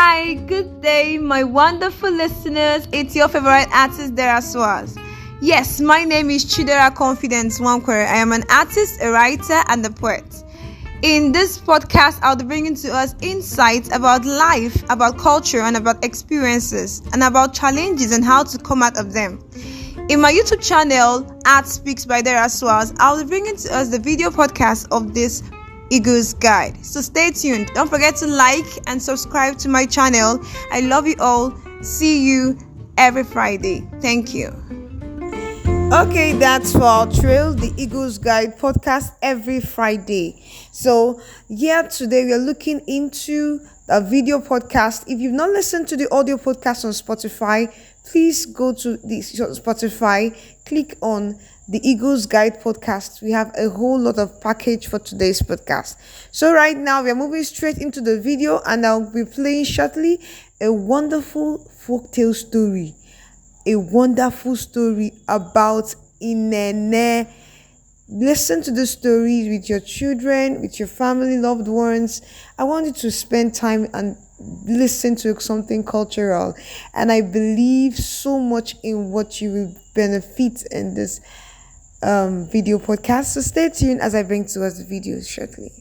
Hi, good day, my wonderful listeners. It's your favorite artist, Dara Swaz. Yes, my name is Chidera Confidence Wankwere. I am an artist, a writer, and a poet. In this podcast, I'll be bringing to us insights about life, about culture, and about experiences, and about challenges and how to come out of them. In my YouTube channel, Art Speaks by Dara Swaz, I'll be bringing to us the video podcast of this Eagle's Guide. So stay tuned. Don't forget to like and subscribe to my channel. I love you all. See you every Friday. Thank you. Okay, that's for our trail, the Eagle's Guide podcast every Friday. So today we are looking into a video podcast. If you've not listened to the audio podcast on Spotify, please go to the Spotify, click on the Eagle's Guide podcast. We have a whole lot of package for today's podcast. So right now we are moving straight into the video, and I'll be playing shortly a wonderful folktale story. A wonderful story about INENE. Listen to the stories with your children, with your family, loved ones. I want you to spend time and listen to something cultural. And I believe so much in what you will benefit in this video podcast. So stay tuned as I bring to us the video shortly.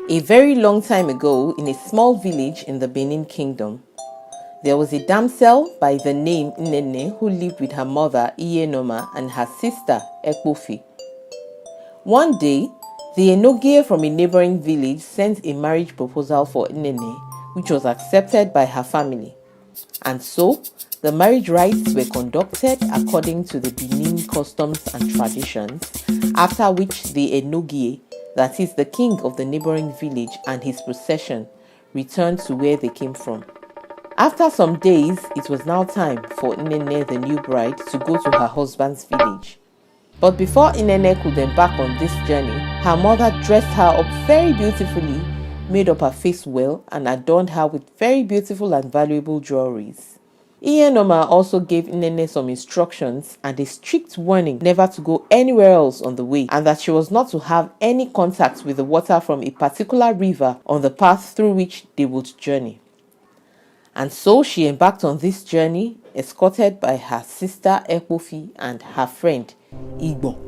A very long time ago, in a small village in the Benin Kingdom, there was a damsel by the name INENE who lived with her mother INENE and her sister Ekpofi. One day, the Enogie from a neighboring village sent a marriage proposal for INENE, which was accepted by her family. And so, the marriage rites were conducted according to the Benin customs and traditions, after which the Enogie, that is the king of the neighboring village, and his procession returned to where they came from. After some days, it was now time for INENE, the new bride, to go to her husband's village. But before INENE could embark on this journey, her mother dressed her up very beautifully, made up her face well, and adorned her with very beautiful and valuable jewelries. INENE also gave INENE some instructions and a strict warning never to go anywhere else on the way, and that she was not to have any contact with the water from a particular river on the path through which they would journey. And so she embarked on this journey, escorted by her sister Ekpofi and her friend Igbo.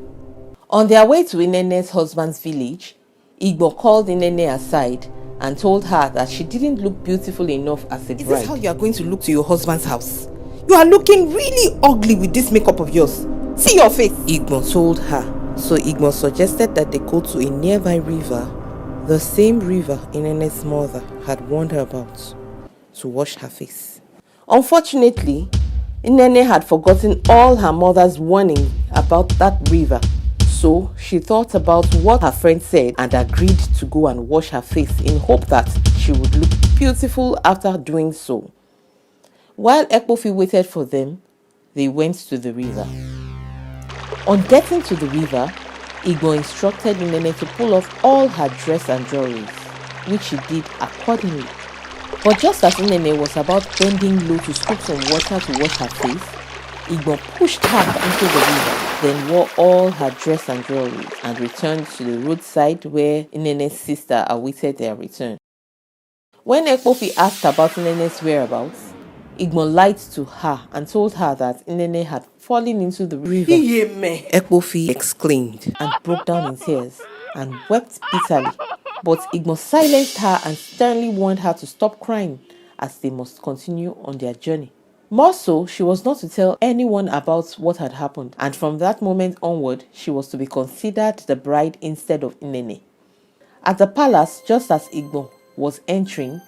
On their way to INENE's husband's village, Igbo called INENE aside and told her that she didn't look beautiful enough as a bride. Is this how you are going to look to your husband's house? You are looking really ugly with this makeup of yours. See your face, Igbo told her. So Igbo suggested that they go to a nearby river, the same river INENE's mother had warned her about, to wash her face. Unfortunately, INENE had forgotten all her mother's warning about that river. So she thought about what her friend said and agreed to go and wash her face in hope that she would look beautiful after doing so. While Ekpofi waited for them, they went to the river. On getting to the river, Igbo instructed INENE to pull off all her dress and jewelries, which she did accordingly. But just as INENE was about bending low to scoop some water to wash her face, Igbo pushed her into the river, then wore all her dress and jewelry and returned to the roadside where INENE's sister awaited their return. When Ekpofi asked about INENE's whereabouts, Igbo lied to her and told her that INENE had fallen into the river. Ekpofi exclaimed and broke down in tears and wept bitterly. But Igbo silenced her and sternly warned her to stop crying, as they must continue on their journey. More so, she was not to tell anyone about what had happened, and from that moment onward, she was to be considered the bride instead of INENE. At the palace, just as Igbo was entering,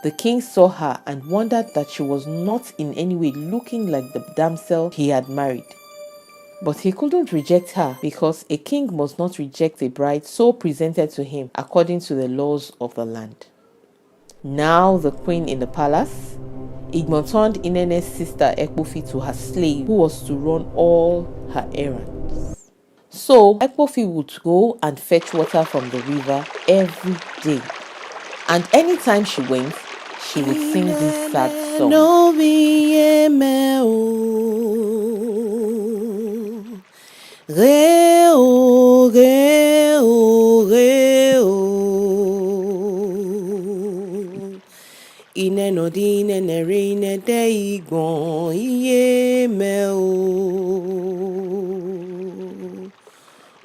the king saw her and wondered that she was not in any way looking like the damsel he had married. But he couldn't reject her because a king must not reject a bride so presented to him according to the laws of the land. Now the queen in the palace, Igbo turned INENE's sister Ekpofi to her slave, who was to run all her errands. So Ekpofi would go and fetch water from the river every day. And anytime she went, she would sing this sad song.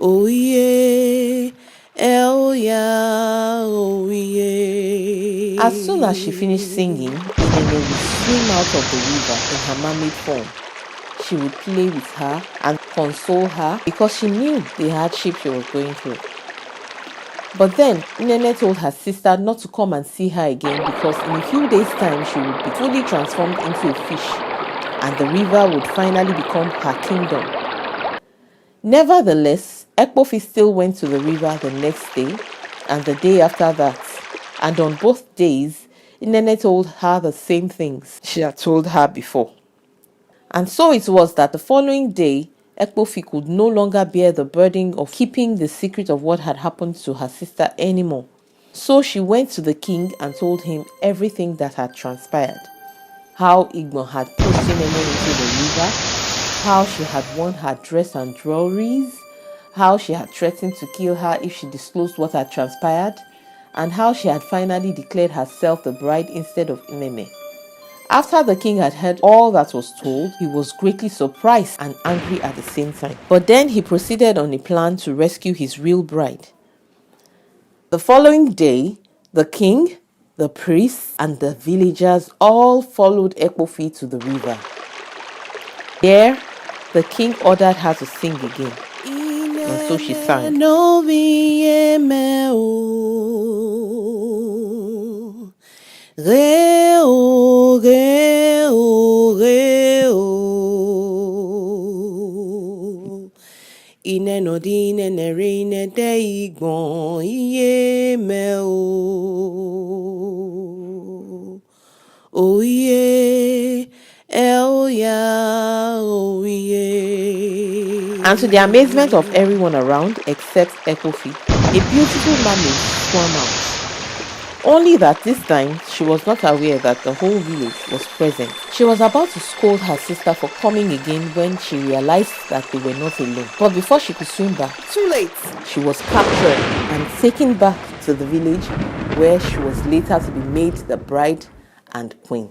Oh yeah, oh yeah, oh yeah. As soon as she finished singing, Inene would swim out of the river in her mermaid form. She would play with her and console her because she knew the hardship she was going through. But then Inene told her sister not to come and see her again because in a few days' time she would be fully transformed into a fish and the river would finally become her kingdom. Nevertheless, Ekpofi still went to the river the next day and the day after that, and on both days, Inene told her the same things she had told her before. And so it was that the following day, Ekpofi could no longer bear the burden of keeping the secret of what had happened to her sister anymore. So she went to the king and told him everything that had transpired. How Igbo had pushed Inene into the river, how she had worn her dress and jewelries, how she had threatened to kill her if she disclosed what had transpired, and how she had finally declared herself the bride instead of Inene. After the king had heard all that was told, he was greatly surprised and angry at the same time. But then he proceeded on a plan to rescue his real bride. The following day, the king, the priests, and the villagers all followed Ekpofi to the river. There, the king ordered her to sing again. And so she sang. Oh yeah, oh yeah, oh yeah. And to the amazement of everyone around except Ekpofi, a beautiful mermaid swam out. Only that this time, she was not aware that the whole village was present. She was about to scold her sister for coming again when she realized that they were not alone. But before she could swim back, Too late. she was captured and taken back to the village where she was later to be made the bride and queen.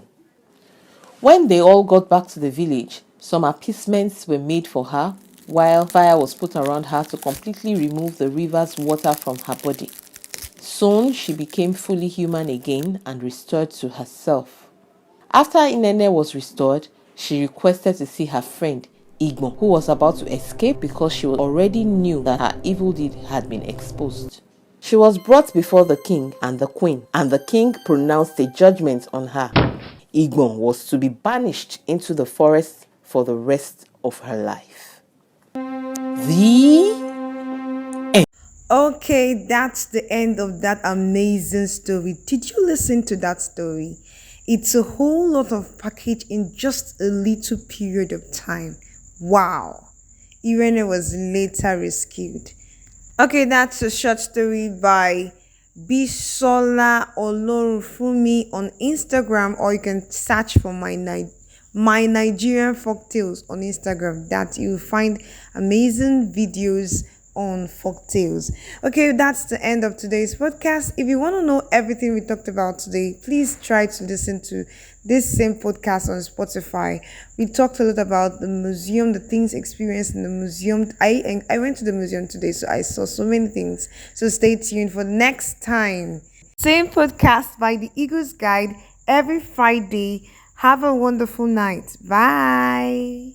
When they all got back to the village, some appeasements were made for her while fire was put around her to completely remove the river's water from her body. Soon she became fully human again and restored to herself. After Inene was restored, she requested to see her friend Igbo, who was about to escape because she already knew that her evil deed had been exposed. She was brought before the king and the queen, and the king pronounced a judgment on her. Igbo was to be banished into the forest for the rest of her life. Okay, that's the end of that amazing story. Did you listen to that story? It's a whole lot of package in just a little period of time. Wow. Irene was later rescued. Okay, that's a short story by Bisola Olorunfumi on Instagram, or you can search for my Nigerian folktales on Instagram. That you'll find amazing videos on folktales. Okay, that's the end of today's podcast. If you want to know everything we talked about today, please try to listen to this same podcast on Spotify. We talked a lot about the museum, the things experienced in the museum. I went to the museum today, so I saw so many things. So stay tuned for next time. Same podcast by the Eagles Guide every Friday. Have a wonderful night. Bye.